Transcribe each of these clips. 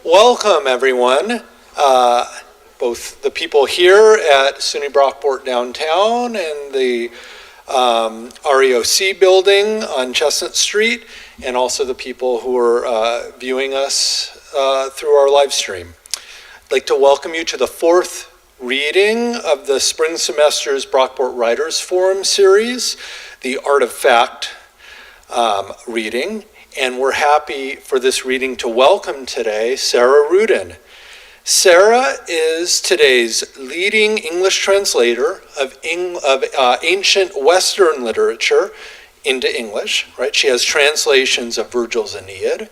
Welcome, everyone. Both the people here at SUNY Brockport downtown and the REOC building on Chestnut Street, and also the people who are viewing us through our live stream. I'd like to welcome you to the fourth reading of the spring semester's Brockport Writers Forum series, the Art of Fact reading. And we're happy for this reading to welcome today Sarah Ruden. Sarah is today's leading English translator of ancient Western literature into English, right? She has translations of Vergil's Aeneid,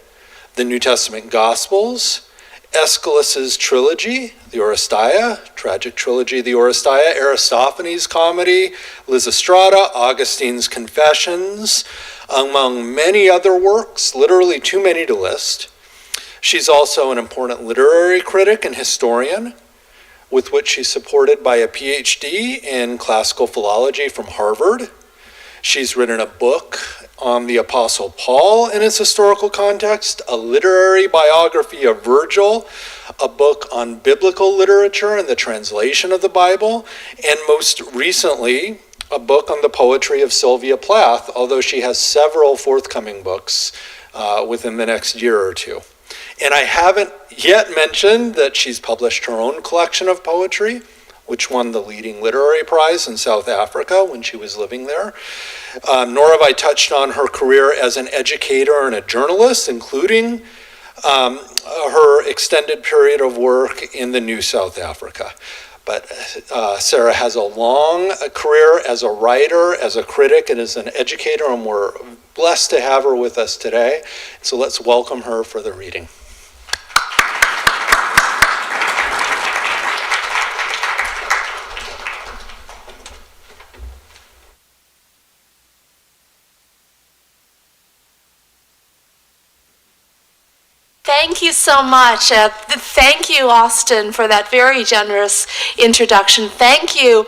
the New Testament Gospels, Aeschylus's trilogy, the Oresteia, tragic trilogy, the Oresteia, Aristophanes' comedy, Lysistrata, Augustine's Confessions, among many other works, literally too many to list. She's also an important literary critic and historian, with which she's supported by a PhD in classical philology from Harvard. She's written a book on the Apostle Paul in its historical context, a literary biography of Vergil, a book on biblical literature and the translation of the Bible, and most recently, a book on the poetry of Sylvia Plath, although she has several forthcoming books within the next year or two. And I haven't yet mentioned that she's published her own collection of poetry, which won the leading literary prize in South Africa when she was living there. Nor have I touched on her career as an educator and a journalist, including her extended period of work in the New South Africa. But Sarah has a long career as a writer, as a critic, and as an educator, and we're blessed to have her with us today. So let's welcome her for the reading. Thank you so much. Thank you, Austin, for that very generous introduction. Thank you,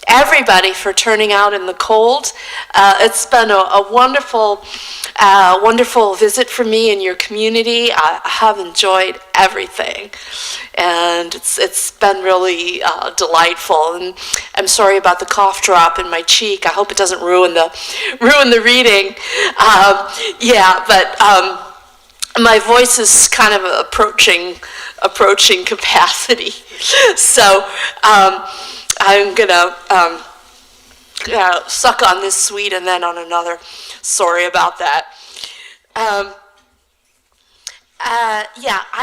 everybody, for turning out in the cold. It's been a wonderful, wonderful visit for me in your community. I have enjoyed everything, and it's been really delightful. And I'm sorry about the cough drop in my cheek. I hope it doesn't ruin the reading. My voice is kind of approaching capacity, so I'm gonna suck on this sweet and then on another. Sorry about that. I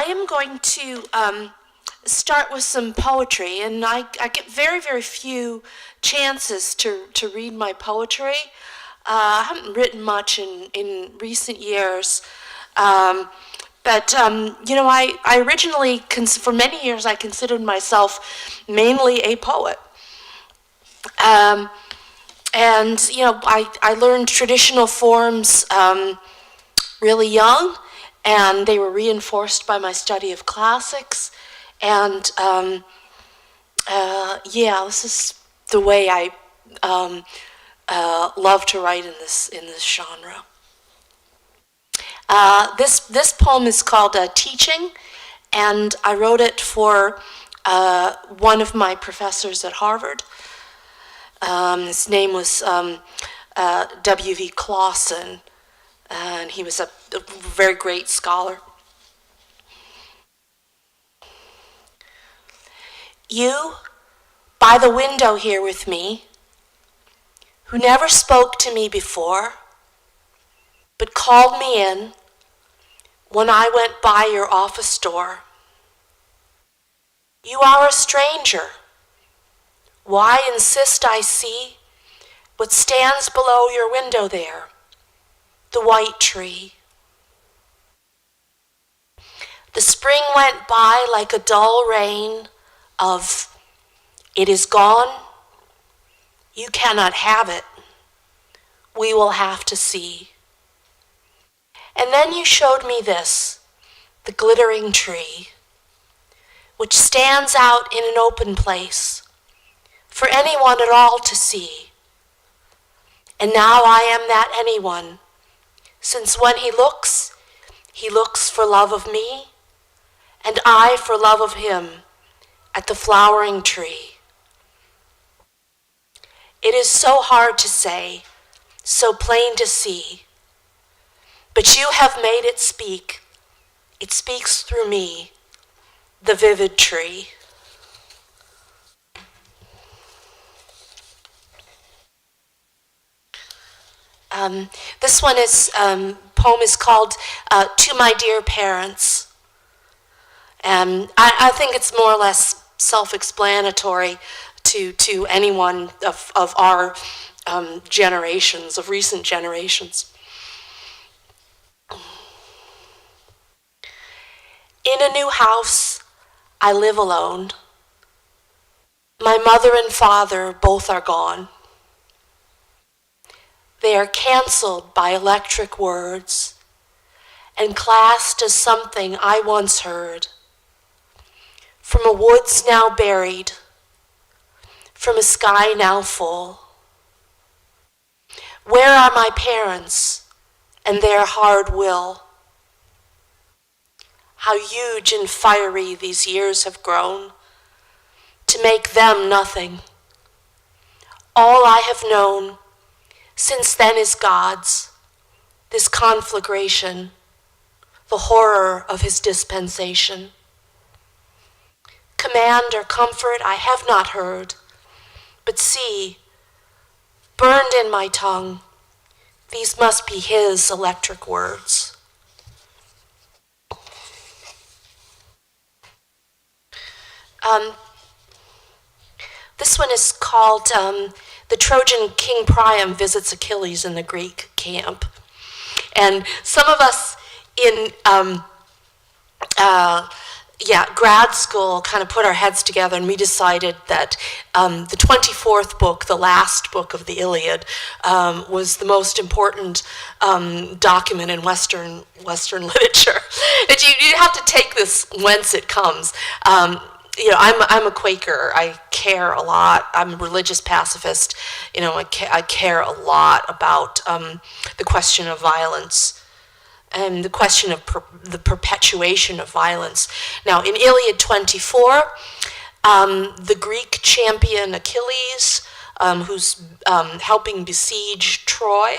am going to start with some poetry, and I get very, very few chances to read my poetry. I haven't written much in recent years. I originally, for many years, I considered myself mainly a poet. I learned traditional forms really young, and they were reinforced by my study of classics. And this is the way I love to write in this genre. This poem is called Teaching, and I wrote it for one of my professors at Harvard. His name was W.V. Clausen, and he was a very great scholar. You, by the window here with me, who never spoke to me before, but called me in when I went by your office door. You are a stranger. Why insist I see what stands below your window there, the white tree? The spring went by like a dull rain of, it is gone, you cannot have it, we will have to see. And then you showed me this, the glittering tree, which stands out in an open place for anyone at all to see. And now I am that anyone, since when he looks for love of me, and I for love of him at the flowering tree. It is so hard to say, so plain to see, but you have made it speak. It speaks through me, the vivid tree. This one is, poem is called To My Dear Parents. I think it's more or less self-explanatory to anyone of our generations, of recent generations. In a new house, I live alone. My mother and father both are gone. They are canceled by electric words and classed as something I once heard. From a woods now buried, from a sky now full. Where are my parents and their hard will? How huge and fiery these years have grown to make them nothing. All I have known since then is God's, this conflagration, the horror of his dispensation. Command or comfort I have not heard, but see, burned in my tongue, these must be his electric words. This one is called The Trojan King Priam Visits Achilles in the Greek Camp. And some of us in grad school kind of put our heads together, and we decided that the 24th book, the last book of the Iliad, was the most important document in Western literature. But you have to take this whence it comes. I'm a Quaker. I care a lot. I'm a religious pacifist. I care a lot about the question of violence and the question of the perpetuation of violence. Now, in Iliad 24, the Greek champion Achilles, who's helping besiege Troy,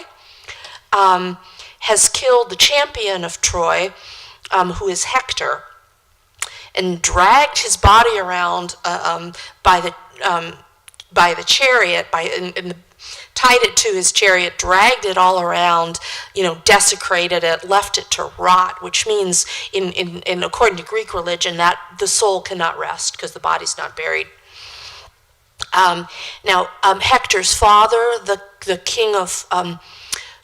has killed the champion of Troy, who is Hector, and dragged his body around by the chariot, and tied it to his chariot, dragged it all around, desecrated it, left it to rot, which means, in according to Greek religion, that the soul cannot rest because the body's not buried. Hector's father, the king of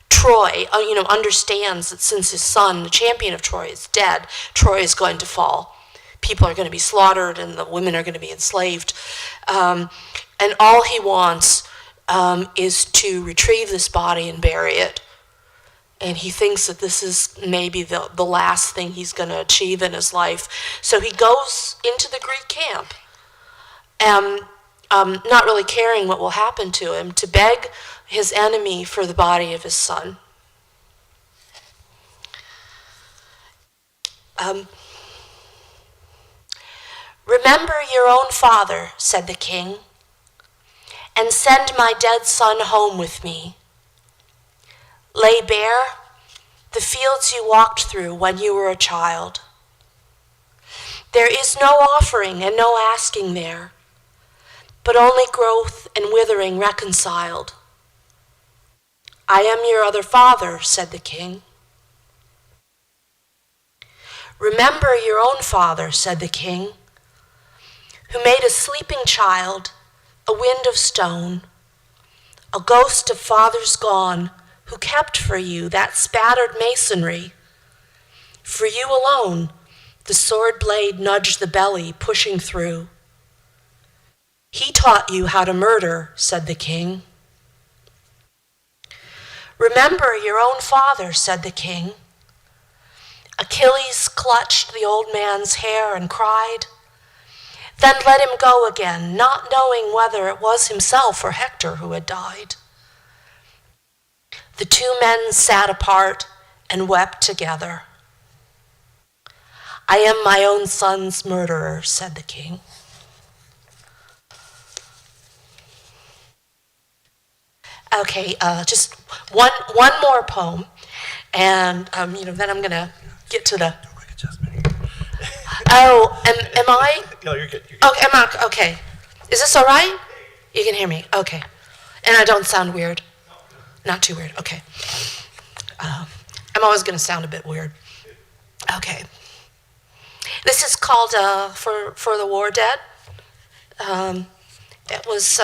Troy, understands that since his son, the champion of Troy, is dead, Troy is going to fall. People are going to be slaughtered and the women are going to be enslaved. And all he wants is to retrieve this body and bury it. And he thinks that this is maybe the last thing he's going to achieve in his life. So he goes into the Greek camp, not really caring what will happen to him, to beg his enemy for the body of his son. Remember your own father, said the king, and send my dead son home with me. Lay bare the fields you walked through when you were a child. There is no offering and no asking there, but only growth and withering reconciled. I am your other father, said the king. Remember your own father, said the king, who made a sleeping child, a wind of stone, a ghost of fathers gone, who kept for you that spattered masonry. For you alone, the sword blade nudged the belly, pushing through. He taught you how to murder, said the king. Remember your own father, said the king. Achilles clutched the old man's hair and cried, then let him go again, not knowing whether it was himself or Hector who had died. The two men sat apart and wept together. I am my own son's murderer, said the king. Okay, just one more poem, and then I'm gonna get to the. Oh, am I? No, you're good. You're good. Okay, okay. Is this all right? You can hear me. Okay, and I don't sound weird. Not too weird. Okay. I'm always gonna sound a bit weird. Okay. This is called "For the War Dead." It was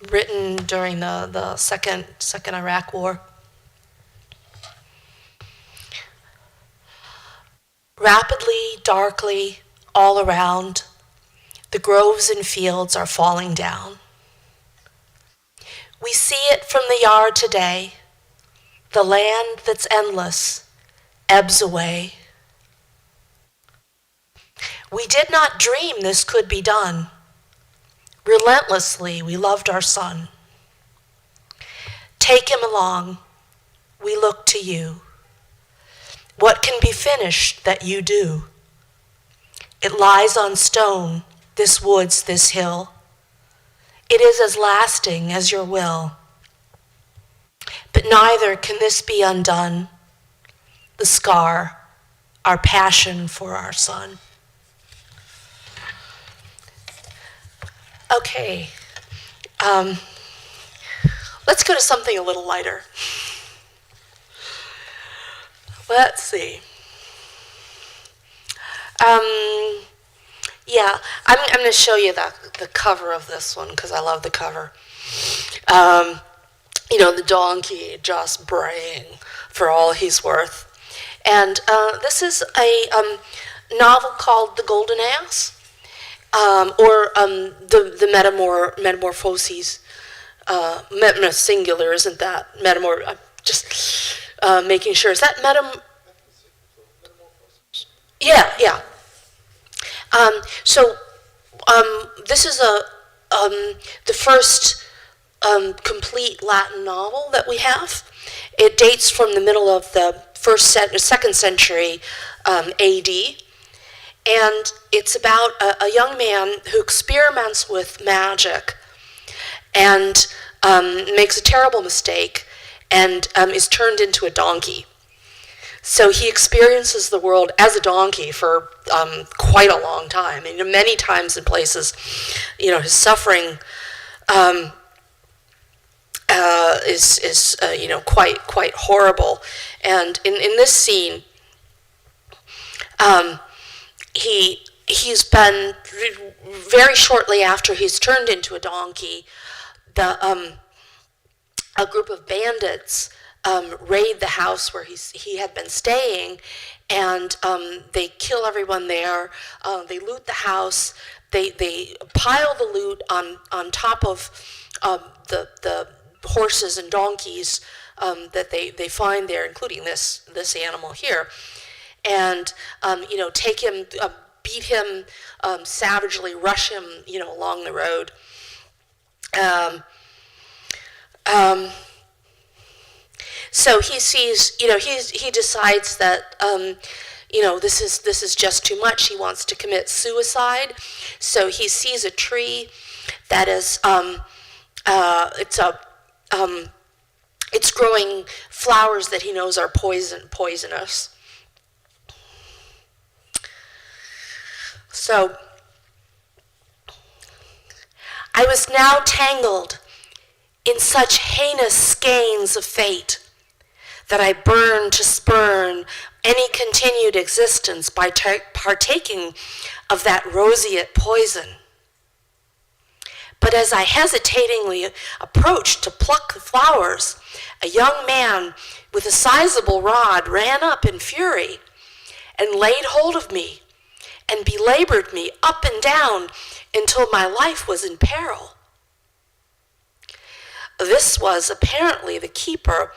written during the second Iraq War. Rapidly, darkly, all around, the groves and fields are falling down. We see it from the yard today. The land that's endless ebbs away. We did not dream this could be done. Relentlessly, we loved our son. Take him along. We look to you. What can be finished that you do? It lies on stone, this woods, this hill. It is as lasting as your will. But neither can this be undone. The scar, our passion for our son. Okay, let's go to something a little lighter. Let's see. Yeah, I'm going to show you the cover of this one because I love the cover. The donkey just braying for all he's worth. And this is a novel called The Golden Ass. Or the Metamorphoses, singular, isn't that? Just making sure. Is that Yeah. This is the first complete Latin novel that we have. It dates from the middle of the second century A.D., and it's about a young man who experiments with magic and makes a terrible mistake and is turned into a donkey. So he experiences the world as a donkey for quite a long time. And many times in places, his suffering is quite horrible. And in this scene, he's been very shortly after he's turned into a donkey, a group of bandits raid the house where he had been staying, and they kill everyone there. They loot the house. They pile the loot on top of the horses and donkeys that they find there, including this animal here. And take him, beat him savagely, rush him, along the road. So he sees, he decides that, this is just too much. He wants to commit suicide. So he sees a tree that is It's growing flowers that he knows are poisonous. So, I was now tangled in such heinous skeins of fate that I burned to spurn any continued existence by partaking of that roseate poison. But as I hesitatingly approached to pluck the flowers, a young man with a sizable rod ran up in fury and laid hold of me and belabored me up and down until my life was in peril. This was apparently the keeper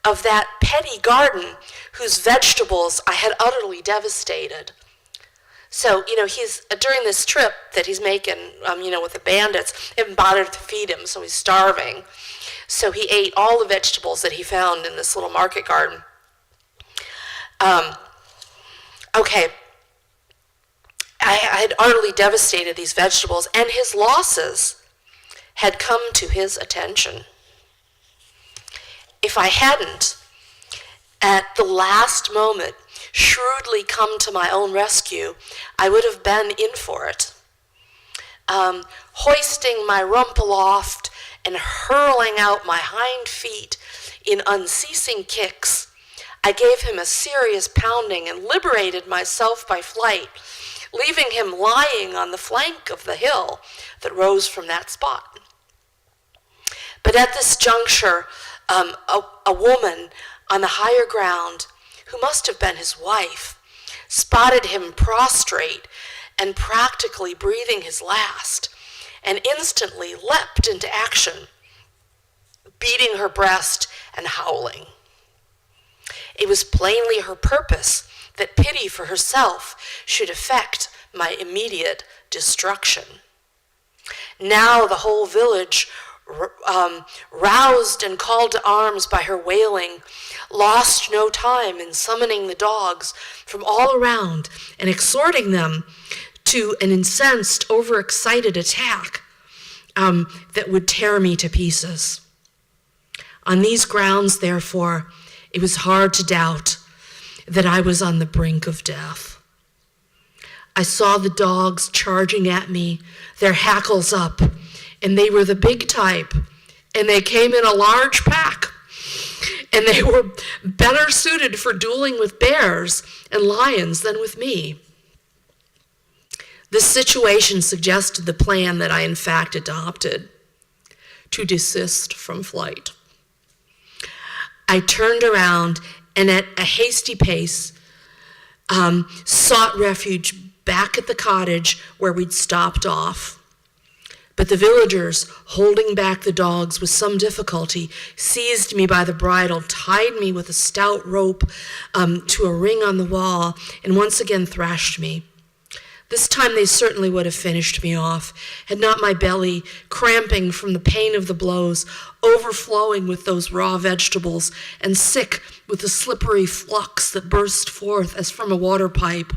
of that petty garden whose vegetables I had utterly devastated. So, he's during this trip that he's making, with the bandits, they haven't bothered to feed him, so he's starving. So he ate all the vegetables that he found in this little market garden. Okay, I had utterly devastated these vegetables, and his losses had come to his attention. If I hadn't, at the last moment, shrewdly come to my own rescue, I would have been in for it. Hoisting my rump aloft and hurling out my hind feet in unceasing kicks, I gave him a serious pounding and liberated myself by flight, leaving him lying on the flank of the hill that rose from that spot. But at this juncture, a woman on the higher ground, who must have been his wife, spotted him prostrate and practically breathing his last, and instantly leapt into action, beating her breast and howling. It was plainly her purpose that pity for herself should effect my immediate destruction. Now the whole village, roused and called to arms by her wailing, lost no time in summoning the dogs from all around and exhorting them to an incensed, overexcited attack that would tear me to pieces. On these grounds, therefore, it was hard to doubt that I was on the brink of death. I saw the dogs charging at me, their hackles up, and they were the big type, and they came in a large pack, and they were better suited for dueling with bears and lions than with me. This situation suggested the plan that I in fact adopted, to desist from flight. I turned around and at a hasty pace sought refuge back at the cottage where we'd stopped off. But the villagers, holding back the dogs with some difficulty, seized me by the bridle, tied me with a stout rope to a ring on the wall, and once again thrashed me. This time they certainly would have finished me off, had not my belly, cramping from the pain of the blows, overflowing with those raw vegetables, and sick with the slippery flux that burst forth as from a water pipe,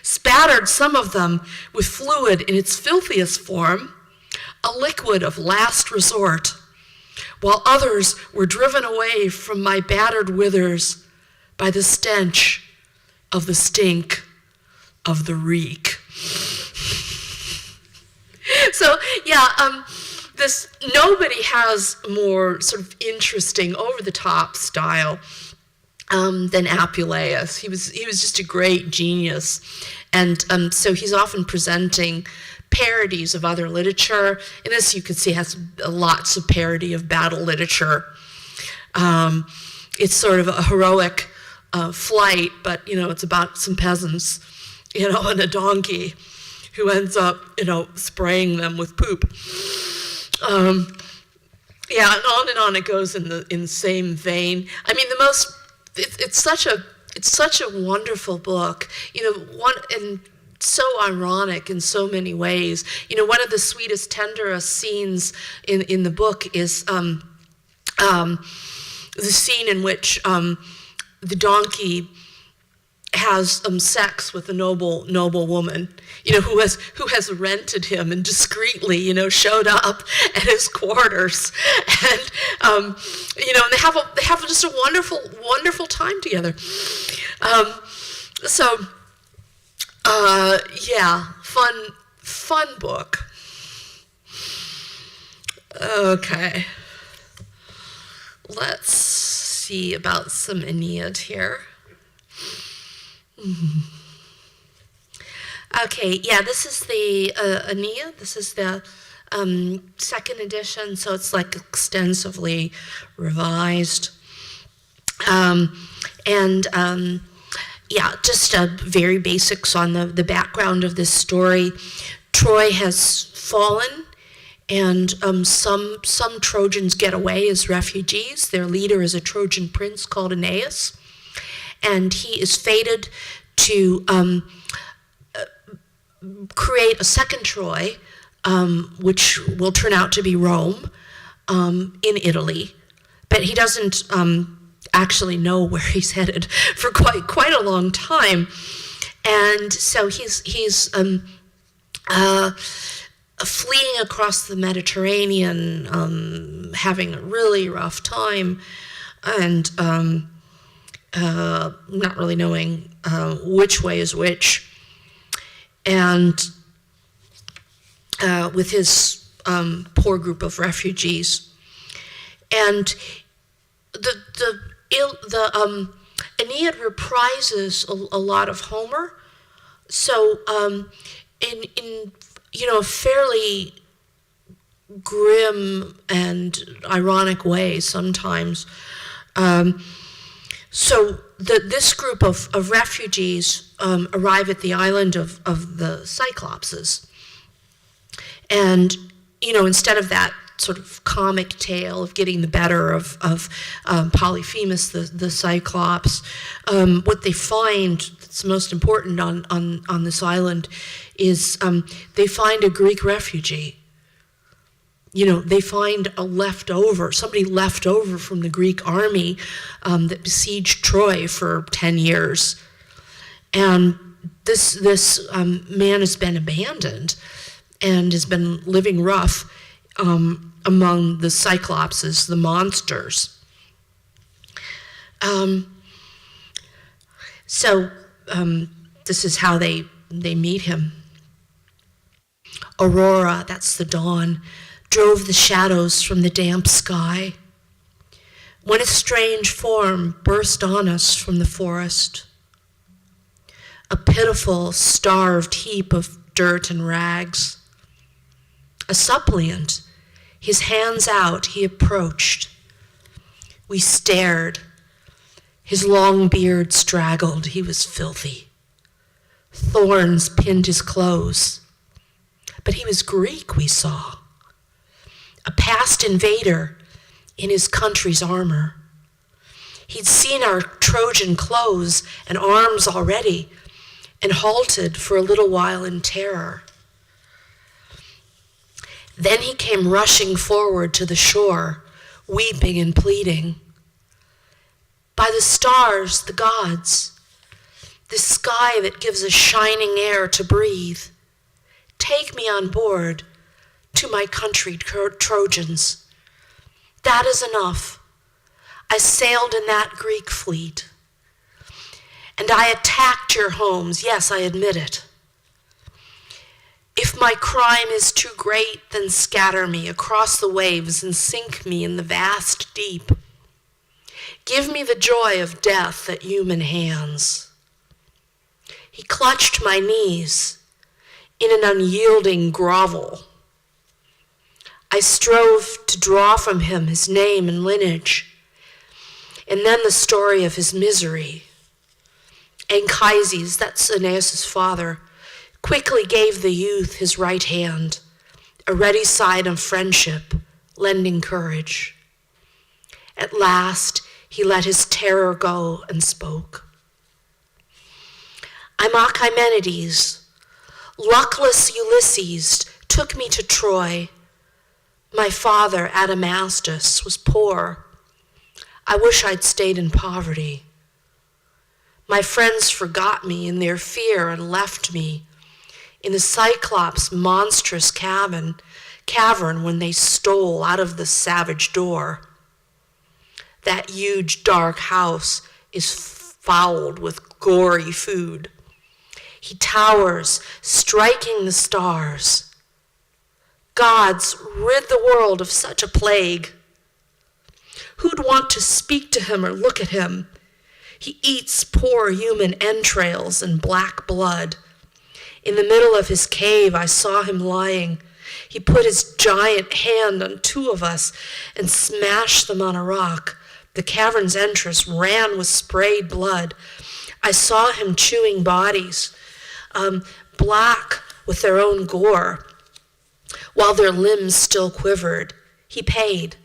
spattered some of them with fluid in its filthiest form, a liquid of last resort, while others were driven away from my battered withers by the stench of the stink of the reek. So, this nobody has more sort of interesting, over-the-top style than Apuleius. He was just a great genius, and so he's often presenting parodies of other literature. And this, you can see, has lots of parody of battle literature. It's sort of a heroic flight, but it's about some peasants, and a donkey who ends up, spraying them with poop. And on it goes in the same vein. I mean, it's such a wonderful book, and so ironic in so many ways. One of the sweetest, tenderest scenes in the book is the scene in which the donkey has sex with a noble woman, who has rented him and discreetly, showed up at his quarters, and and they have just a wonderful time together. Fun book. Okay, let's see about some Aeneid here. Okay, yeah, this is the Aeneid. This is the second edition, so it's like extensively revised. Just very basics on the background of this story. Troy has fallen, and some Trojans get away as refugees. Their leader is a Trojan prince called Aeneas, and he is fated to create a second Troy, which will turn out to be Rome, in Italy. But he doesn't actually know where he's headed for quite a long time, and so he's fleeing across the Mediterranean, having a really rough time, and not really knowing which way is which, and with his poor group of refugees. And the Aeneid reprises a lot of Homer, so in a fairly grim and ironic way sometimes. So this group of refugees arrive at the island of the Cyclopses. And, instead of that sort of comic tale of getting the better of Polyphemus, the Cyclops, what they find that's most important on this island is they find a Greek refugee. They find somebody left over from the Greek army that besieged Troy for 10 years. And this man has been abandoned and has been living rough among the Cyclopses, the monsters. This is how they meet him. Aurora, that's the dawn, drove the shadows from the damp sky, when a strange form burst on us from the forest. A pitiful, starved heap of dirt and rags. A suppliant, his hands out, he approached. We stared. His long beard straggled. He was filthy. Thorns pinned his clothes. But he was Greek, we saw. A past invader in his country's armor. He'd seen our Trojan clothes and arms already and halted for a little while in terror. Then he came rushing forward to the shore, weeping and pleading. By the stars, the gods, the sky that gives us shining air to breathe, take me on board to my country, Trojans. That is enough. I sailed in that Greek fleet, and I attacked your homes. Yes, I admit it. If my crime is too great, then scatter me across the waves and sink me in the vast deep. Give me the joy of death at human hands. He clutched my knees in an unyielding grovel. I strove to draw from him his name and lineage, and then the story of his misery. Anchises, that's Aeneas' father, quickly gave the youth his right hand, a ready sign of friendship, lending courage. At last, he let his terror go and spoke. I'm Achaemenides. Luckless Ulysses took me to Troy. My father, Adamastus, was poor. I wish I'd stayed in poverty. My friends forgot me in their fear and left me in the Cyclops' monstrous cavern when they stole out of the savage door. That huge dark house is fouled with gory food. He towers, striking the stars. Gods, rid the world of such a plague. Who'd want to speak to him or look at him? He eats poor human entrails and black blood. In the middle of his cave, I saw him lying. He put his giant hand on two of us and smashed them on a rock. The cavern's entrance ran with sprayed blood. I saw him chewing bodies, black with their own gore, while their limbs still quivered. He paid.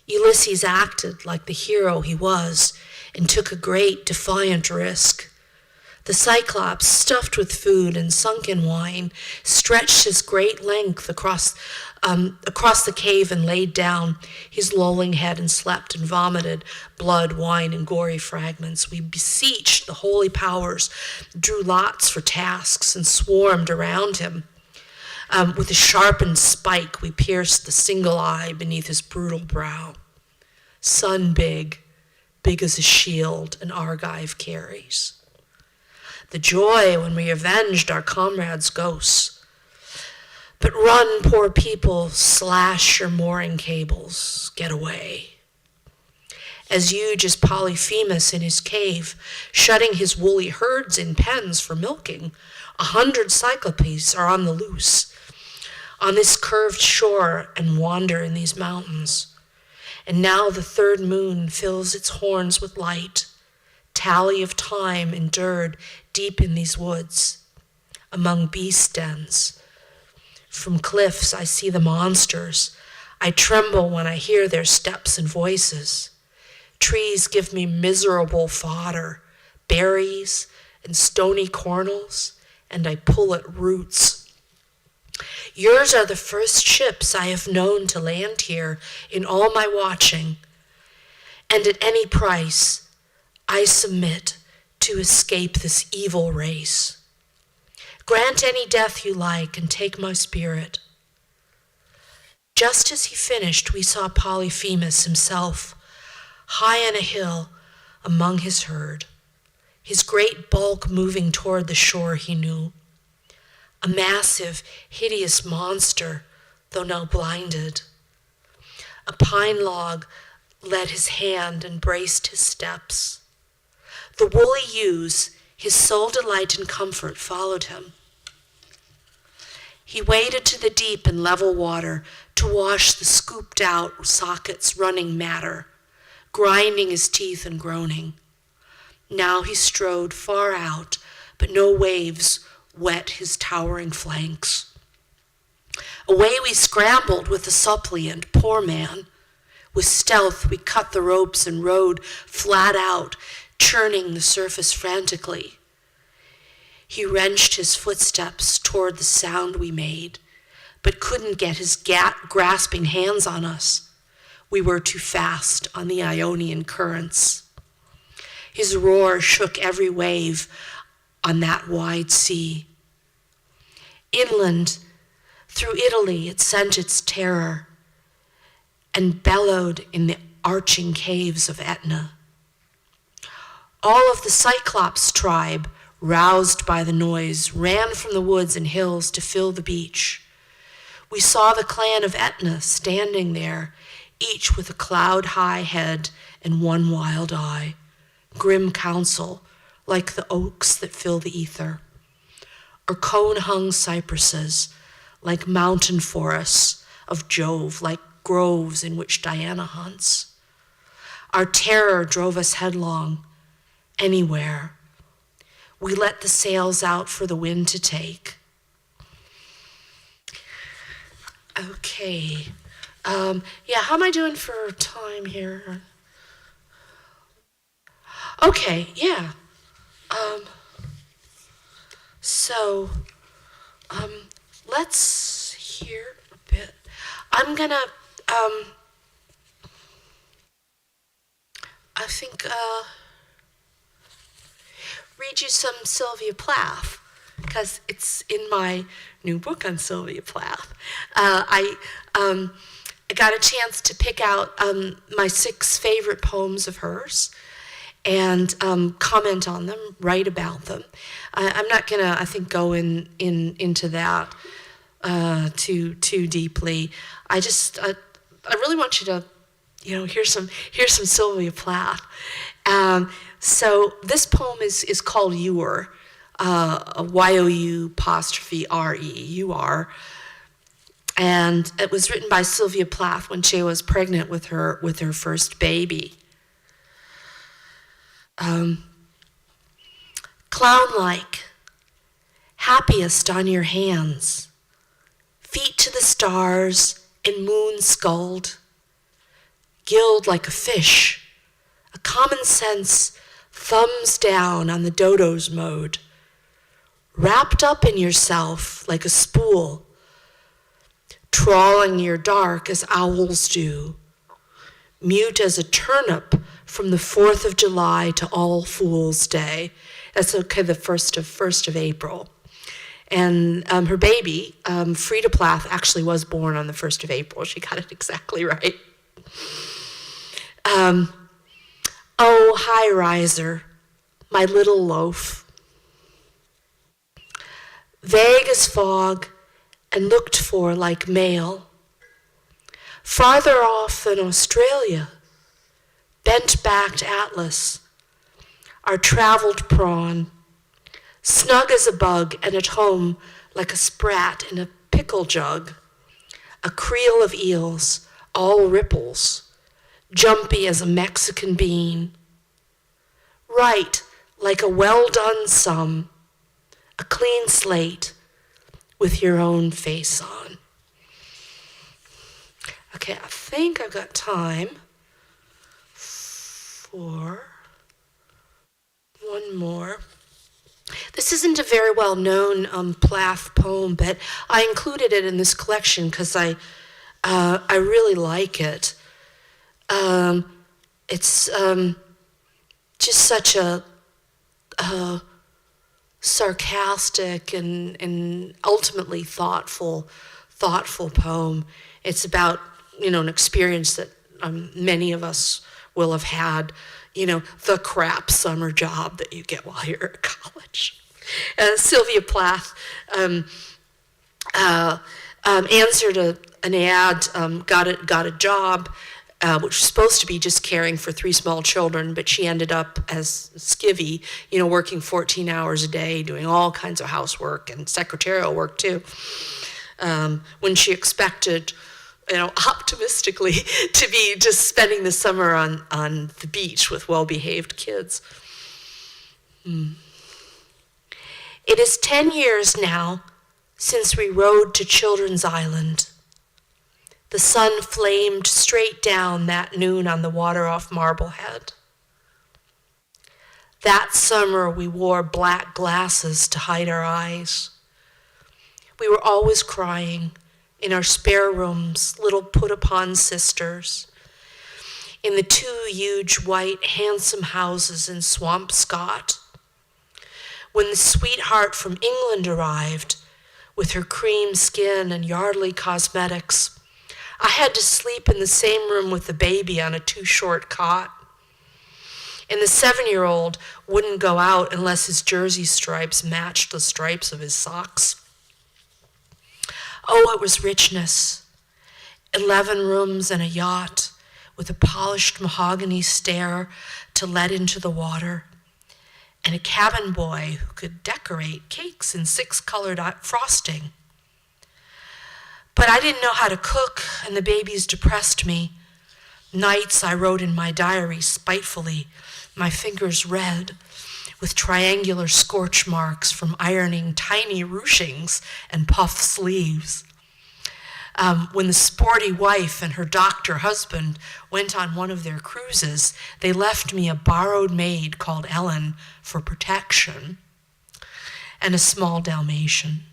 Ulysses acted like the hero he was and took a great defiant risk. The Cyclops, stuffed with food and sunk in wine, stretched his great length across the cave and laid down his lolling head and slept and vomited blood, wine, and gory fragments. We beseeched the holy powers, drew lots for tasks, and swarmed around him. With a sharpened spike, we pierced the single eye beneath his brutal brow. Sun big as a shield an Argive carries. The joy when we avenged our comrades' ghosts. But run, poor people, slash your mooring cables, get away. As huge as Polyphemus in his cave, shutting his woolly herds in pens for milking, 100 Cyclopes are on the loose, on this curved shore and wander in these mountains. And now the third moon fills its horns with light, tally of time endured deep in these woods, among beast dens. From cliffs I see the monsters. I tremble when I hear their steps and voices. Trees give me miserable fodder, berries and stony cornels, and I pull at roots. Yours are the first ships I have known to land here in all my watching, and at any price I submit to escape this evil race. Grant any death you like and take my spirit. Just as he finished, we saw Polyphemus himself, high on a hill among his herd, his great bulk moving toward the shore he knew. A massive, hideous monster, though now blinded. A pine log led his hand and braced his steps. The woolly ewes, his sole delight and comfort, followed him. He waded to the deep and level water to wash the scooped-out sockets running matter, grinding his teeth and groaning. Now he strode far out, but no waves wet his towering flanks. Away we scrambled with the suppliant, poor man. With stealth we cut the ropes and rode flat out, churning the surface frantically. He wrenched his footsteps toward the sound we made, but couldn't get his grasping hands on us. We were too fast on the Ionian currents. His roar shook every wave on that wide sea. Inland, through Italy, it sent its terror and bellowed in the arching caves of Etna. All of the Cyclops tribe, roused by the noise, ran from the woods and hills to fill the beach. We saw the clan of Etna standing there, each with a cloud-high head and one wild eye, grim counsel, like the oaks that fill the ether, or cone-hung cypresses, like mountain forests of Jove, like groves in which Diana hunts. Our terror drove us headlong, anywhere. We let the sails out for the wind to take. Okay. How am I doing for time here? Okay, yeah. Let's hear a bit. I'm gonna, I think, read you some Sylvia Plath, because it's in my new book on Sylvia Plath. I got a chance to pick out my 6 favorite poems of hers and comment on them, write about them. I'm not gonna, I think, go into that too deeply. I really want you to, hear some Sylvia Plath. So this poem is called You're, Y-O-U''re, you are. And it was written by Sylvia Plath when she was pregnant with her first baby. Clown-like, happiest on your hands, feet to the stars and moon-skulled, gilled like a fish, a common sense thumbs down on the dodo's mode, wrapped up in yourself like a spool, trawling your dark as owls do, mute as a turnip from the 4th of July to All Fool's Day. That's okay, the 1st of April. And her baby, Frida Plath, actually was born on the 1st of April. She got it exactly right. Oh, high riser, my little loaf. Vague as fog and looked for like mail. Farther off than Australia, bent-backed Atlas, our traveled prawn, snug as a bug and at home like a sprat in a pickle jug, a creel of eels, all ripples, jumpy as a Mexican bean. Right, like a well-done sum, a clean slate with your own face on. Okay, I think I've got time for one more. This isn't a very well-known Plath poem, but I included it in this collection because I really like it. It's just such a sarcastic and ultimately thoughtful poem. It's about, an experience that many of us will have had, the crap summer job that you get while you're at college. Sylvia Plath answered an ad, got a job, which was supposed to be just caring for 3 small children, but she ended up as skivvy, working 14 hours a day, doing all kinds of housework and secretarial work too, when she expected, optimistically, to be just spending the summer on the beach with well-behaved kids. It is 10 years now since we rode to Children's Island. The sun flamed straight down that noon on the water off Marblehead. That summer we wore black glasses to hide our eyes. We were always crying in our spare rooms, little put-upon sisters, in the 2 huge white handsome houses in Swampscott. When the sweetheart from England arrived with her cream skin and Yardley cosmetics, I had to sleep in the same room with the baby on a too-short cot. And the 7-year-old wouldn't go out unless his jersey stripes matched the stripes of his socks. Oh, it was richness. 11 rooms and a yacht with a polished mahogany stair to let into the water, and a cabin boy who could decorate cakes in 6-colored frosting. But I didn't know how to cook, and the babies depressed me. Nights I wrote in my diary spitefully, my fingers red, with triangular scorch marks from ironing tiny ruchings and puff sleeves. When the sporty wife and her doctor husband went on one of their cruises, they left me a borrowed maid called Ellen for protection, and a small Dalmatian.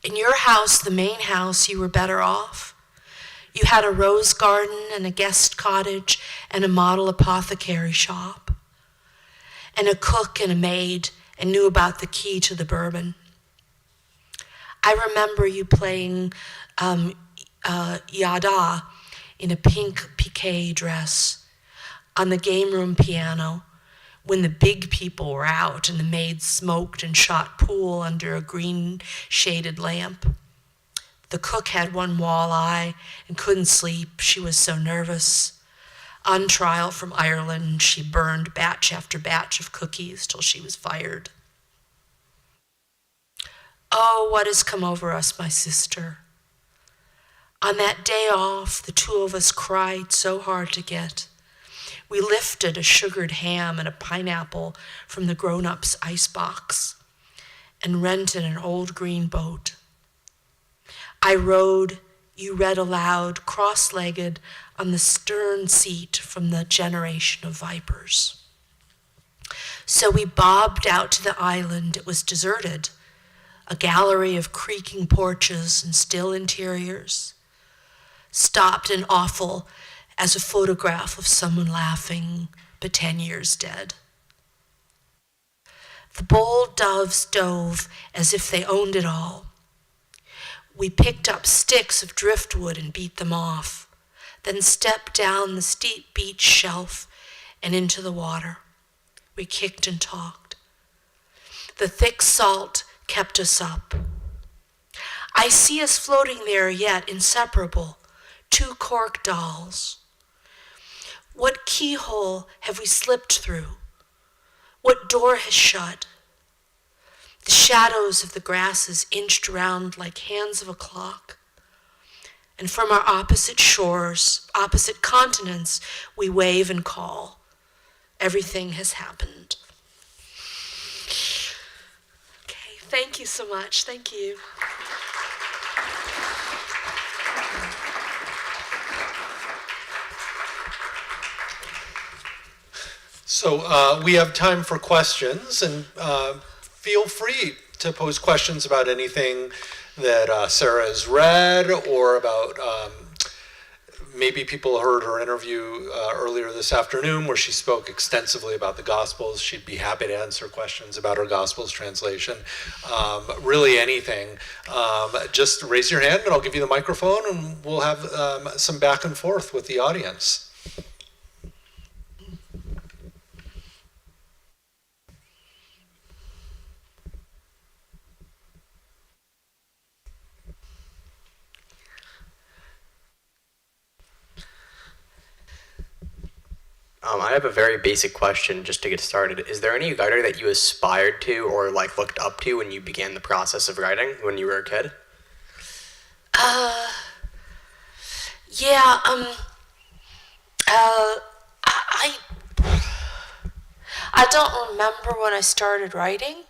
In your house, the main house, you were better off. You had a rose garden and a guest cottage and a model apothecary shop. and a cook and a maid, and knew about the key to the bourbon. I remember you playing Yada in a pink piqué dress on the game room piano when the big people were out and the maids smoked and shot pool under a green-shaded lamp. The cook had one walleye and couldn't sleep. She was so nervous. On trial from Ireland, she burned batch after batch of cookies till she was fired. Oh, what has come over us, my sister? On that day off, the two of us cried so hard to get. We lifted a sugared ham and a pineapple from the grown-ups' icebox and rented an old green boat. I rowed, you read aloud, cross-legged on the stern seat from the generation of vipers. So we bobbed out to the island. It was deserted, a gallery of creaking porches and still interiors, stopped and awful as a photograph of someone laughing, but 10 years dead. The bold doves dove as if they owned it all. We picked up sticks of driftwood and beat them off, then stepped down the steep beach shelf and into the water. We kicked and talked. The thick salt kept us up. I see us floating there yet, inseparable, two cork dolls. What keyhole have we slipped through? What door has shut? The shadows of the grasses inched round like hands of a clock. And from our opposite shores, opposite continents, we wave and call. Everything has happened. Okay, thank you so much. Thank you. So we have time for questions, and feel free to pose questions about anything that Sarah has read, or about maybe people heard her interview earlier this afternoon where she spoke extensively about the Gospels. She'd be happy to answer questions about her Gospels translation. Really anything. Just raise your hand and I'll give you the microphone, and we'll have some back and forth with the audience. I have a very basic question just to get started. Is there any writer that you aspired to or like looked up to when you began the process of writing when you were a kid? Yeah, I don't remember when I started writing,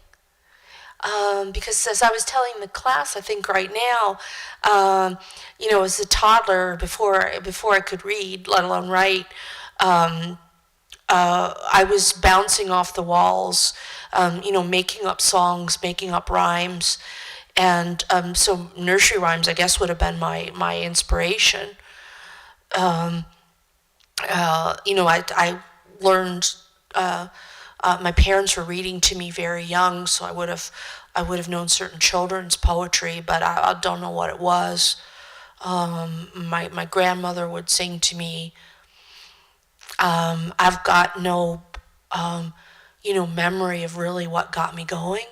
because as I was telling the class, I think right now, as a toddler, before I could read, let alone write, I was bouncing off the walls, making up songs, making up rhymes, and so nursery rhymes, I guess, would have been my inspiration. I learned. My parents were reading to me very young, so I would have known certain children's poetry, but I don't know what it was. My grandmother would sing to me. I've got no, memory of really what got me going.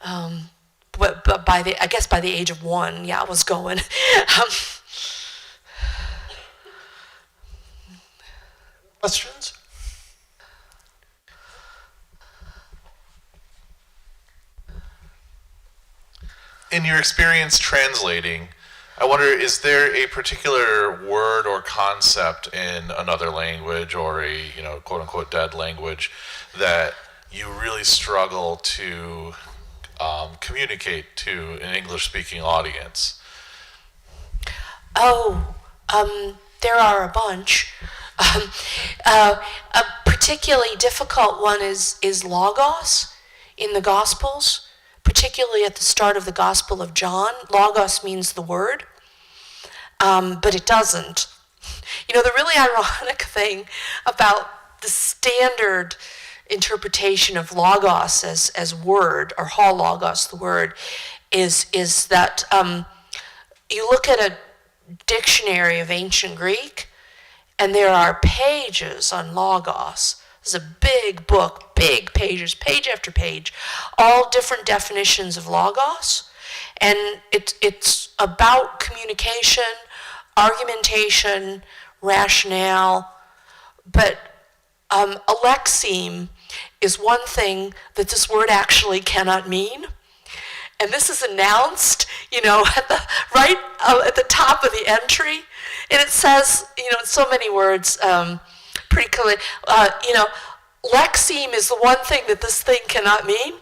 But by the age of 1, yeah, I was going. Questions? In your experience translating, I wonder, is there a particular word or concept in another language or a, quote unquote dead language that you really struggle to communicate to an English speaking audience? There are a bunch. A particularly difficult one is logos in the Gospels, particularly at the start of the Gospel of John. Logos means the word, but it doesn't. The really ironic thing about the standard interpretation of logos as word, or ho logos, the word, is that you look at a dictionary of ancient Greek, and there are pages on logos. It's a big book, big pages, page after page, all different definitions of logos. And it's about communication, argumentation, rationale. But alexeme is one thing that this word actually cannot mean. And this is announced, at the top of the entry. And it says, in so many words, pretty clearly, lexeme is the one thing that this thing cannot mean.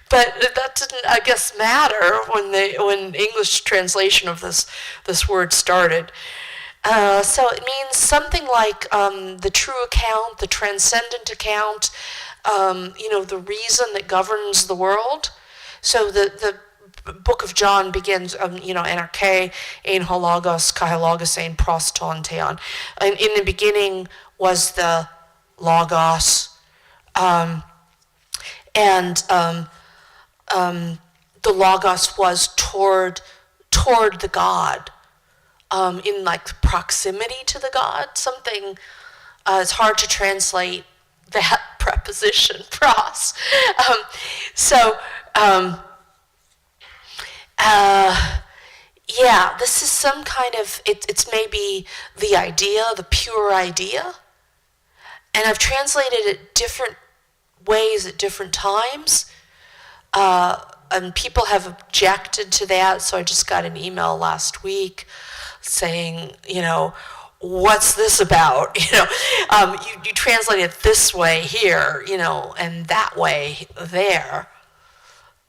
But that didn't, I guess, matter when English translation of this word started. So it means something like the true account, the transcendent account, the reason that governs the world. So the book of John begins, anarche, ein ho logos, kai ho logos, ein pros ton theon. And in the beginning was the logos, the logos was toward the God, in like proximity to the God. Something, it's hard to translate that preposition, pros. This is some kind of, it's maybe the idea, the pure idea. And I've translated it different ways at different times. And people have objected to that, so I just got an email last week saying, what's this about? You translate it this way here, and that way there.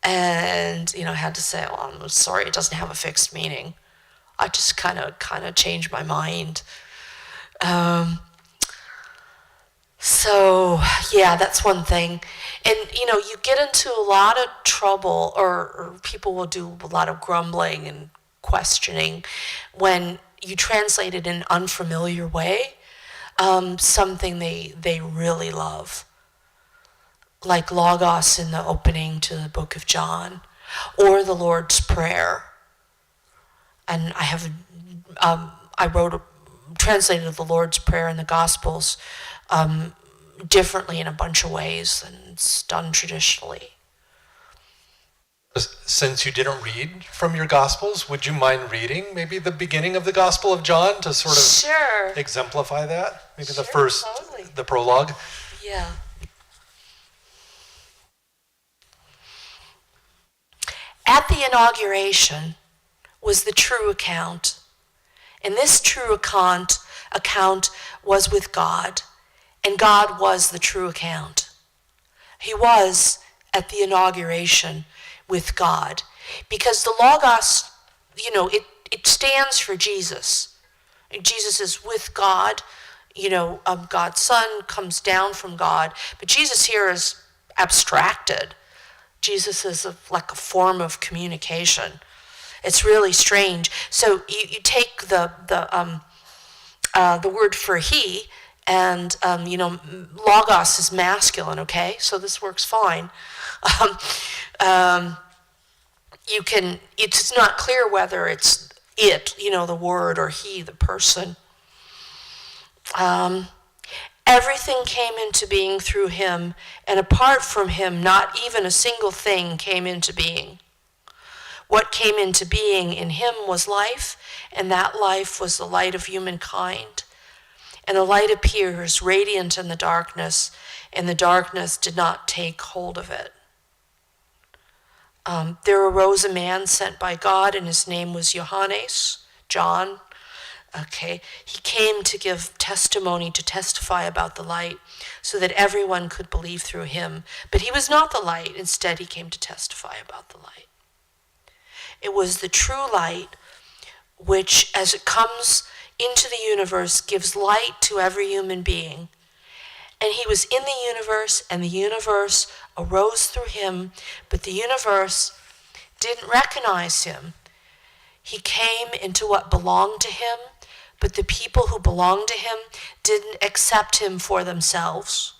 And, I had to say, well, I'm sorry, it doesn't have a fixed meaning. I just kind of changed my mind. So, that's one thing. And, you get into a lot of trouble, or people will do a lot of grumbling and questioning when you translate it in an unfamiliar way, something they really love. Like logos in the opening to the book of John, or the Lord's Prayer. And I translated the Lord's Prayer in the Gospels differently in a bunch of ways than it's done traditionally. Since you didn't read from your Gospels, would you mind reading maybe the beginning of the Gospel of John to sort of exemplify that? Maybe the first, totally. The prologue? Yeah. At the inauguration was the true account, and this true account was with God, and God was the true account. He was at the inauguration with God, because the Logos, it stands for Jesus. And Jesus is with God, God's Son comes down from God, but Jesus here is abstracted. Jesus is like a form of communication. It's really strange. So you take the word for he, and logos is masculine. Okay, so this works fine. It's not clear whether it's it, the word, or he, the person. Everything came into being through him, and apart from him, not even a single thing came into being. What came into being in him was life, and that life was the light of humankind. And the light appears radiant in the darkness, and the darkness did not take hold of it. There arose a man sent by God, and his name was Johannes, John. Okay, he came to give testimony, to testify about the light, so that everyone could believe through him. But he was not the light. Instead, he came to testify about the light. It was the true light, which, as it comes into the universe, gives light to every human being. And he was in the universe, and the universe arose through him, but the universe didn't recognize him. He came into what belonged to him, but the people who belonged to him didn't accept him for themselves.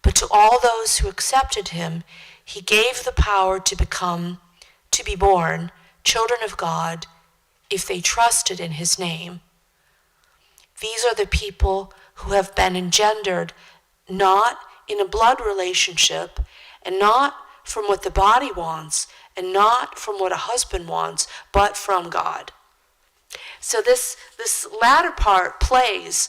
But to all those who accepted him, he gave the power to be born, children of God, if they trusted in his name. These are the people who have been engendered not in a blood relationship, and not from what the body wants, and not from what a husband wants, but from God. So this latter part plays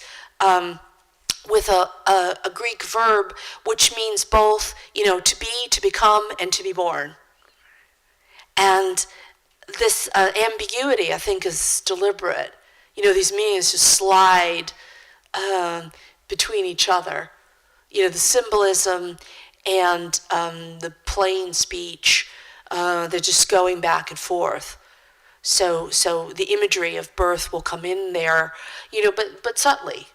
with a Greek verb which means both, to be, to become, and to be born. And this ambiguity, I think, is deliberate. These meanings just slide between each other. The symbolism and the plain speech, they're just going back and forth. So the imagery of birth will come in there, but subtly.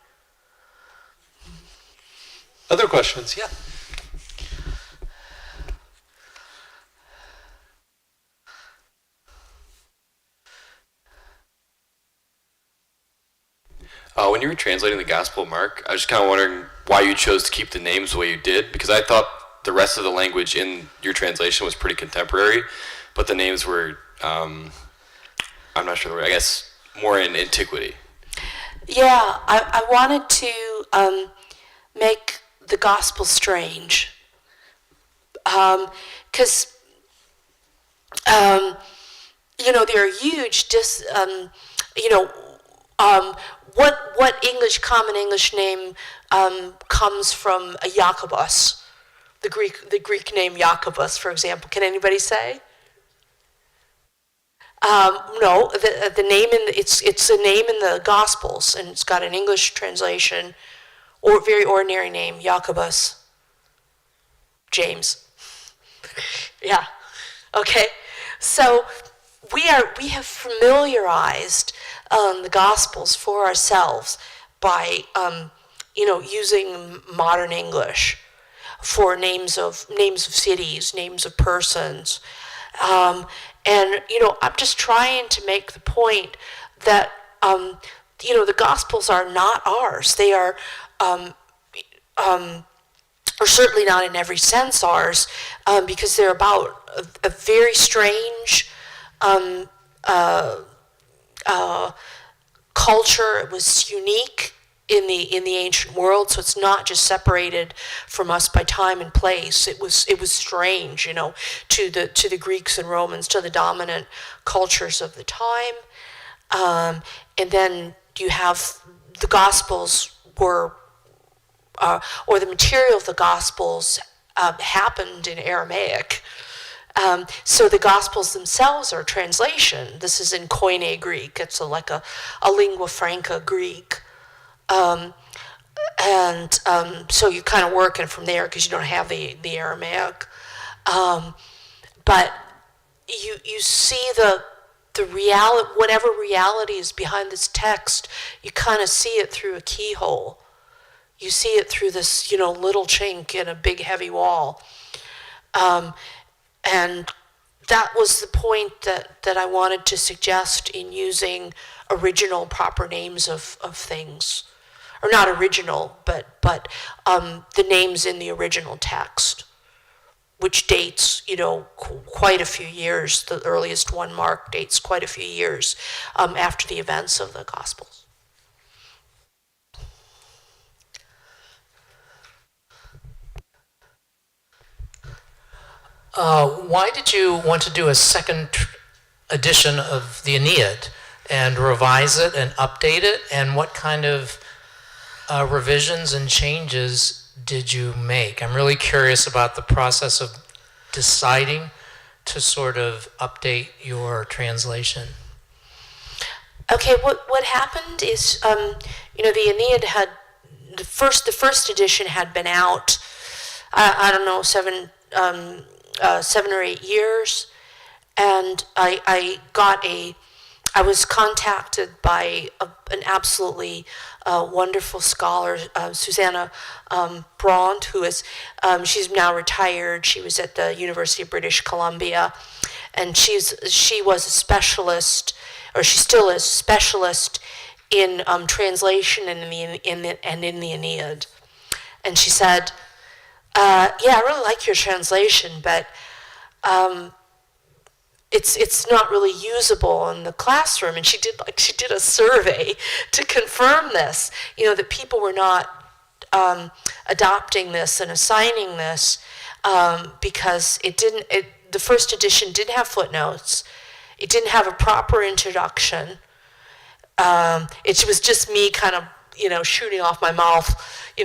Other questions? Yeah. When you were translating the Gospel of Mark, I was just kind of wondering why you chose to keep the names the way you did, because I thought the rest of the language in your translation was pretty contemporary, but the names were, I'm not sure the word, I guess, more in antiquity. Yeah, I wanted to make the Gospel strange, because, there are huge what common English name comes from a Jacobus, the Greek name Jacobus, for example. Can anybody say? No, the name it's a name in the Gospels, and it's got an English translation, or very ordinary name, Jacobus. James. Yeah. Okay. So we have familiarized the Gospels for ourselves by using modern English for names of cities, names of persons, and I'm just trying to make the point that the Gospels are not ours. They are, or certainly not in every sense ours, because they're about a very strange culture. It was unique in the ancient world, so it's not just separated from us by time and place. It was strange, to the Greeks and Romans, to the dominant cultures of the time. And then you have the Gospels or the material of the Gospels happened in Aramaic. So the Gospels themselves are a translation. This is in Koine Greek. It's like a lingua franca Greek. So you're kind of working from there because you don't have the Aramaic. But you see the reality, whatever reality is behind this text, you kind of see it through a keyhole. You see it through this, little chink in a big heavy wall. And that was the point that I wanted to suggest in using original proper names of things. Or not original, but the names in the original text, which dates, quite a few years. The earliest one, Mark, dates quite a few years after the events of the Gospels. Why did you want to do a second edition of the Aeneid and revise it and update it? And what kind of revisions and changes did you make? I'm really curious about the process of deciding to sort of update your translation. Okay, what happened is, the Aeneid had, the first edition had been out, I don't know, 7 or 8 years, and I was contacted by an absolutely wonderful scholar, Susanna Bront, who is, she's now retired. She was at the University of British Columbia, and she was a specialist, or she still is a specialist in translation and in the Aeneid. And she said, Yeah, I really like your translation, but it's not really usable in the classroom. And she did a survey to confirm this. That people were not adopting this and assigning this because the first edition didn't have footnotes. It didn't have a proper introduction. It was just me kind of shooting off my mouth,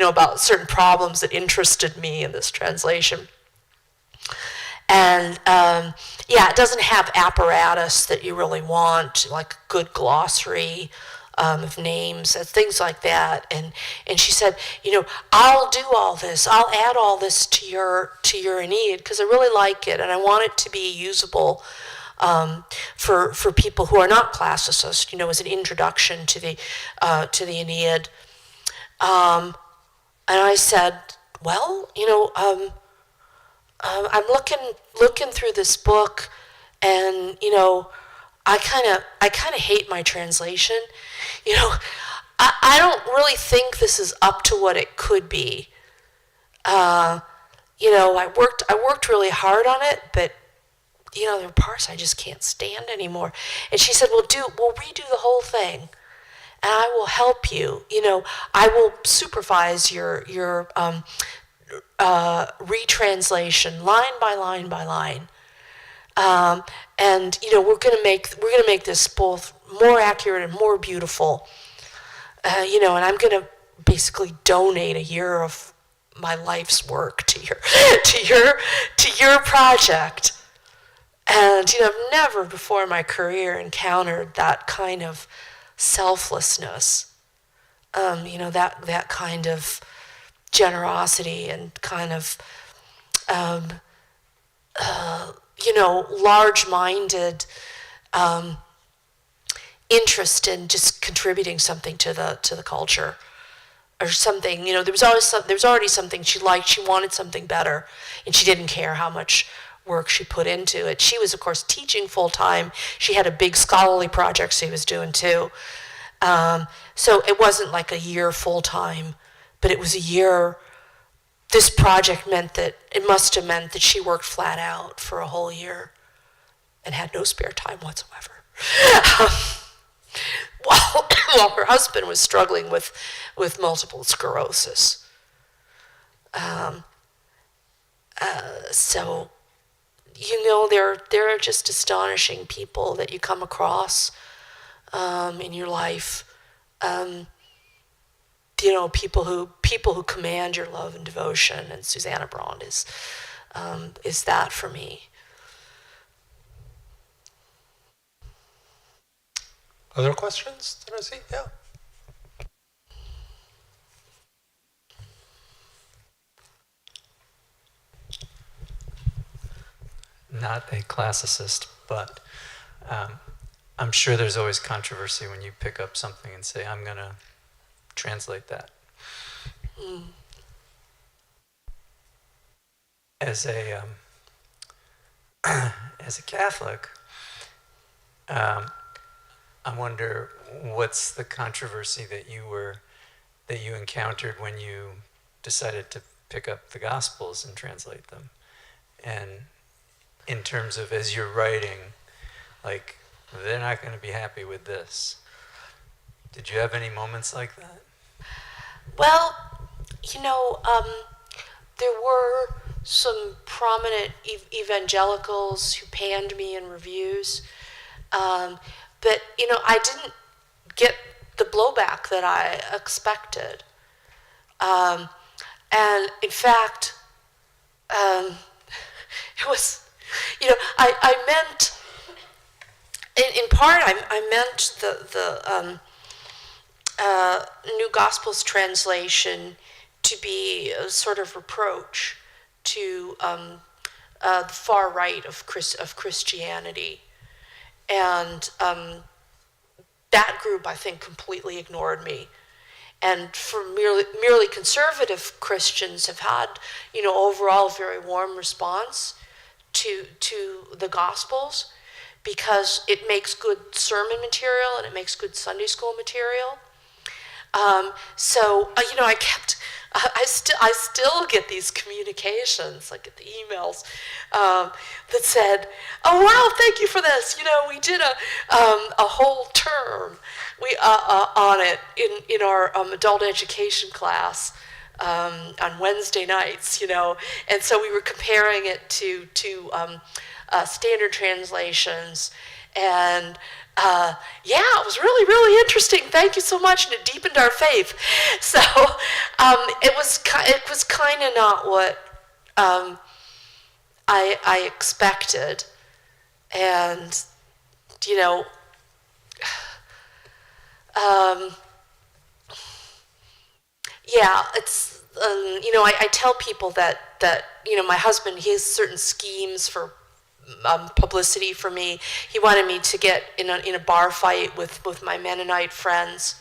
about certain problems that interested me in this translation. And it doesn't have apparatus that you really want, like a good glossary of names and things like that. And she said, I'll do all this. I'll add all this to your Aeneid because I really like it and I want it to be usable for people who are not classicists, as an introduction to the Aeneid. And I said, well, I'm looking through this book, and I kind of hate my translation. I don't really think this is up to what it could be. I worked really hard on it, but there are parts I just can't stand anymore. And she said, we'll redo the whole thing, and I will help you. I will supervise your retranslation line by line by line, and we're gonna make this both more accurate and more beautiful. And I'm gonna basically donate a year of my life's work to your project. And I've never before in my career encountered that kind of selflessness. That kind of generosity and kind of large-minded interest in just contributing something to the culture or something. There was already something she liked. She wanted something better, and she didn't care how much work she put into it. She was, of course, teaching full-time. She had a big scholarly project she was doing too. So it wasn't like a year full-time, but it was a year. This project must have meant that she worked flat out for a whole year and had no spare time whatsoever. While her husband was struggling with multiple sclerosis. So, there are just astonishing people that you come across in your life. People who command your love and devotion, and Susanna Braun is that for me. Other questions? Did I see? Yeah. Not a classicist, but I'm sure there's always controversy when you pick up something and say, I'm going to translate that. As a Catholic, I wonder what's the controversy that you encountered when you decided to pick up the Gospels and translate them, and in terms of as you're writing, like they're not going to be happy with this. Did you have any moments like that? Well, there were some prominent evangelicals who panned me in reviews, but I didn't get the blowback that I expected. And in fact, it was, I meant, in part, I meant the New Gospels translation to be a sort of reproach to the far right of Christianity. And that group, I think, completely ignored me. And for merely conservative Christians have had, overall a very warm response to the Gospels, because it makes good sermon material and it makes good Sunday school material. So I I still get these communications, like get the emails that said, "Oh wow, thank you for this. We did a whole term on it in our adult education class on Wednesday nights, and so we were comparing it to standard translations, and it was really, really interesting. Thank you so much, and it deepened our faith." So it was kind of not what I expected, and it's I tell people that my husband, he has certain schemes for publicity for me. He wanted me to get in a bar fight with my Mennonite friends,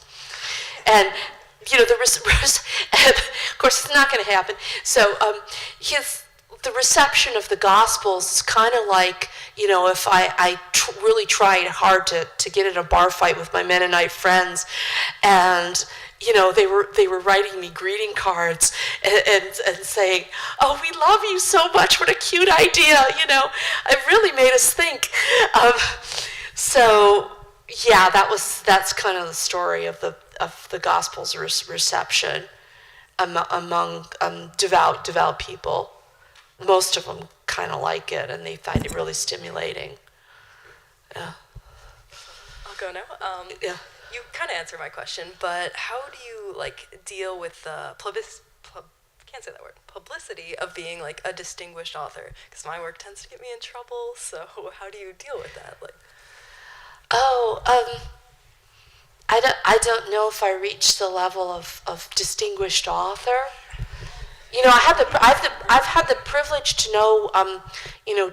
and of course it's not going to happen. So the reception of the Gospels is kind of like, if I really tried hard to get in a bar fight with my Mennonite friends, and they were writing me greeting cards and saying, "Oh, we love you so much. What a cute idea." It really made us think. That's kind of the story of the Gospels reception among devout people. Most of them kind of like it, and they find it really stimulating. Yeah. I'll go now. Yeah. You kind of answered my question, but how do you deal with the can't say that word, publicity of being a distinguished author? Because my work tends to get me in trouble. So how do you deal with that? I don't know if I reached the level of distinguished author. I've had the privilege to know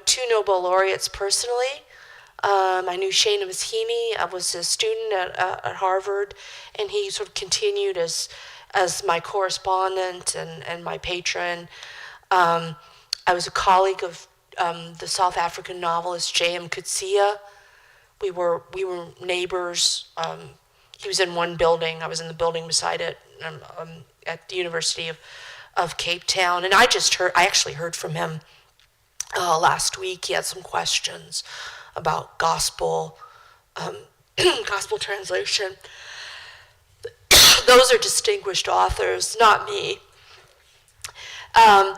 two Nobel laureates personally. I knew Shane Maschini. I was a student at Harvard, and he sort of continued as my correspondent and my patron. I was a colleague of the South African novelist J.M. Coetzee. We were neighbors. He was in one building. I was in the building beside it at the University of Cape Town, and I actually heard from him last week. He had some questions about gospel translation. Those are distinguished authors, not me. In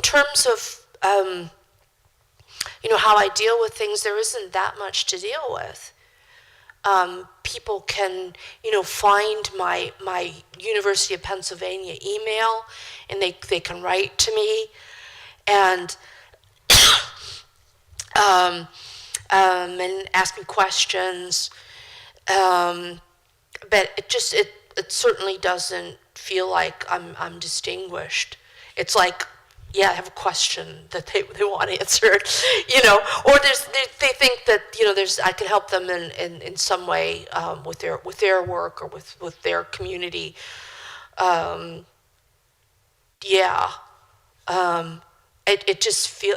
terms of how I deal with things, there isn't that much to deal with. People can, find my University of Pennsylvania email, and they can write to me, and ask me questions. But it certainly doesn't feel like I'm distinguished. It's like, I have a question that they want answered, or they think that I can help them in some way with their work or with their community. It just feel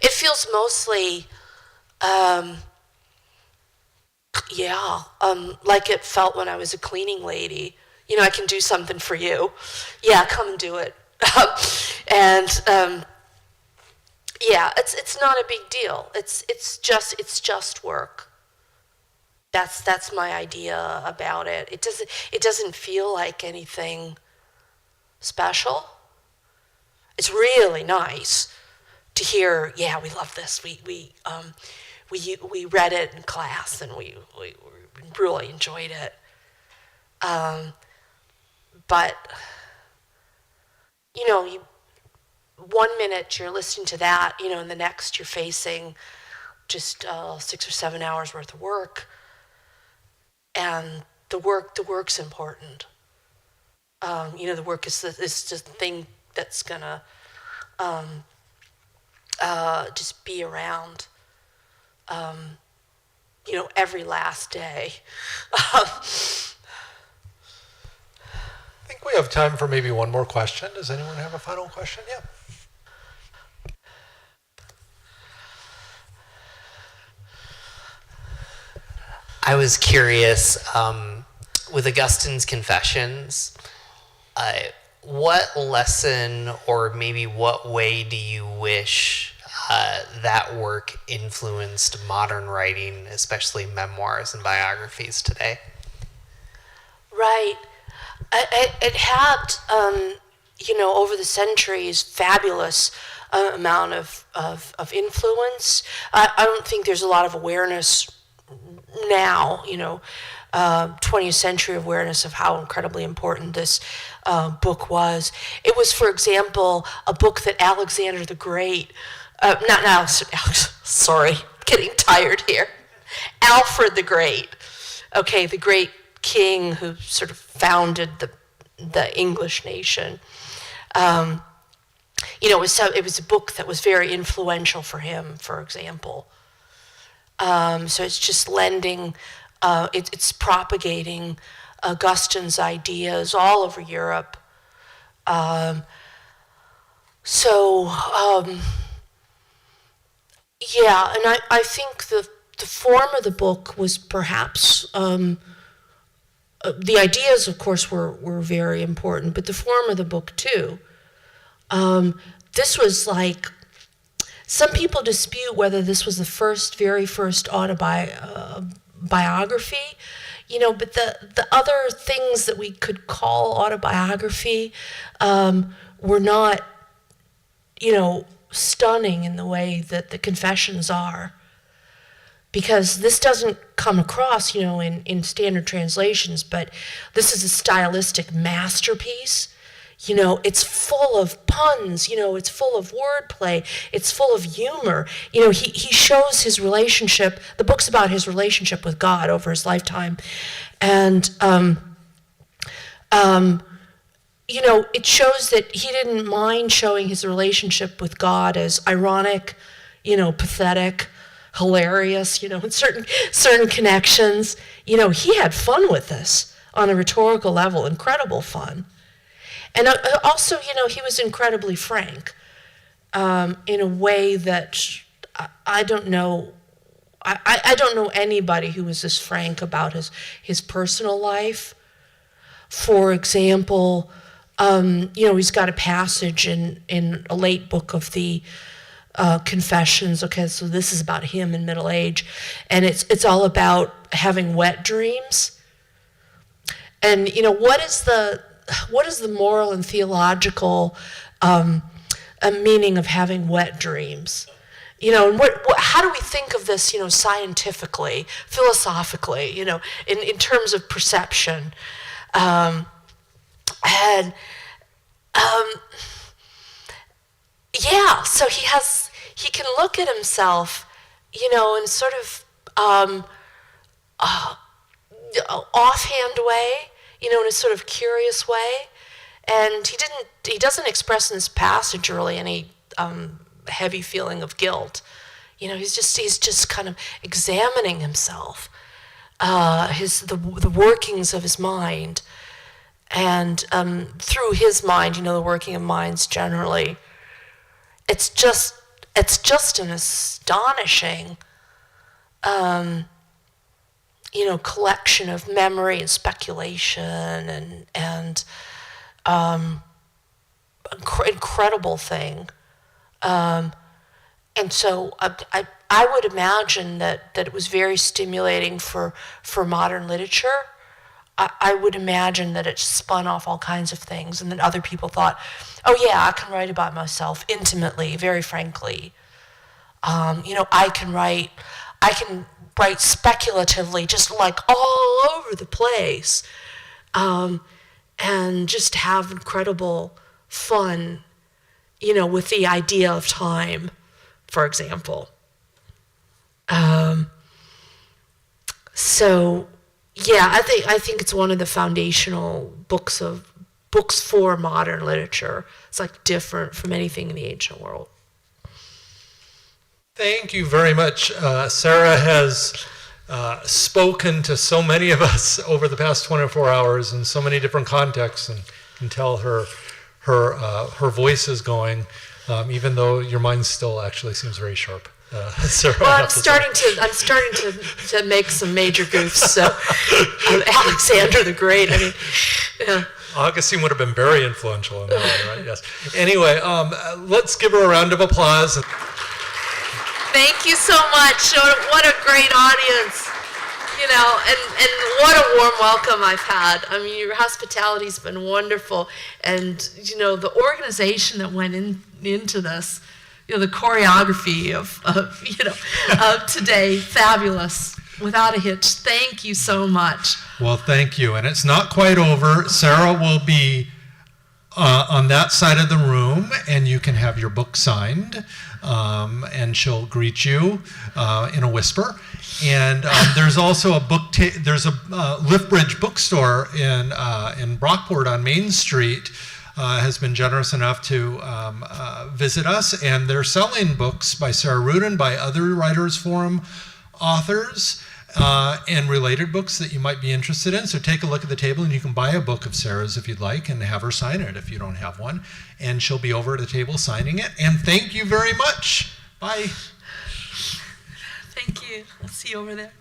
it feels mostly like it felt when I was a cleaning lady. I can do something for you. Yeah, come and do it. It's not a big deal. It's just work. That's my idea about it. It doesn't feel like anything special. It's really nice to hear, we love this. We read it in class, and we really enjoyed it. But, 1 minute you're listening to that, and the next you're facing just 6 or 7 hours worth of work. And the work's important. The work is just the thing that's gonna just be around, every last day. I think we have time for maybe one more question. Does anyone have a final question? Yeah. I was curious, with Augustine's Confessions, what lesson or maybe what way do you wish that work influenced modern writing, especially memoirs and biographies today? Right. It had, over the centuries, fabulous amount of influence. I don't think there's a lot of awareness now, 20th century awareness of how incredibly important this book was. It was, for example, a book that Alexander the Great, sorry, getting tired here. Alfred the Great, okay, the great king who sort of founded the English nation. It was a book that was very influential for him, for example. So it's just lending, it's propagating Augustine's ideas all over Europe. And I think the form of the book was perhaps, the ideas, of course, were very important, but the form of the book, too. This was like, some people dispute whether this was the very first autobiography, but the other things that we could call autobiography were not, stunning in the way that the Confessions are. Because this doesn't come across, in standard translations, but this is a stylistic masterpiece. It's full of puns, it's full of wordplay, it's full of humor. He shows his relationship, the book's about his relationship with God over his lifetime. And, it shows that he didn't mind showing his relationship with God as ironic, pathetic, hilarious, in certain connections. He had fun with this on a rhetorical level, incredible fun. And also, he was incredibly frank in a way that I don't know. I don't know anybody who was this frank about his personal life. For example, he's got a passage in a late book of the Confessions. Okay, so this is about him in middle age, and it's all about having wet dreams. And what is the moral and theological meaning of having wet dreams? And how do we think of this, scientifically, philosophically, in terms of perception? So he can look at himself, in sort of offhand way, in a sort of curious way. And he doesn't express in this passage really any heavy feeling of guilt. He's just kind of examining himself, the workings of his mind. And through his mind, the working of minds generally, it's just an astonishing, collection of memory and speculation and incredible thing. And so I would imagine that it was very stimulating for modern literature. I would imagine that it spun off all kinds of things, and then other people thought, oh yeah, I can write about myself intimately, very frankly. I can write speculatively, just like all over the place, and just have incredible fun, with the idea of time, for example. I think it's one of the foundational books for modern literature. It's like different from anything in the ancient world. Thank you very much. Sarah has spoken to so many of us over the past 24 hours in so many different contexts, and can tell her voice is going, even though your mind still actually seems very sharp. Sarah, Well, I I'm have to say. starting to make some major goofs. So, Alexander the Great. I mean, yeah. Augustine would have been very influential in that way, right? Yes. Anyway, let's give her a round of applause. Thank you so much. What a great audience. You know, and what a warm welcome I've had. I mean, your hospitality's been wonderful. And, you know, the organization that went into this, you know, the choreography of today, fabulous. Without a hitch. Thank you so much. Well, thank you. And it's not quite over. Sarah will be on that side of the room, and you can have your book signed, and she'll greet you in a whisper. And there's also there's a Liftbridge bookstore in Brockport on Main Street. Has been generous enough to visit us, and they're selling books by Sarah Ruden, by other Writers Forum authors, and related books that you might be interested in. So take a look at the table, and you can buy a book of Sarah's if you'd like, and have her sign it if you don't have one. And she'll be over at the table signing it. And thank you very much. Bye. Thank you. I'll see you over there.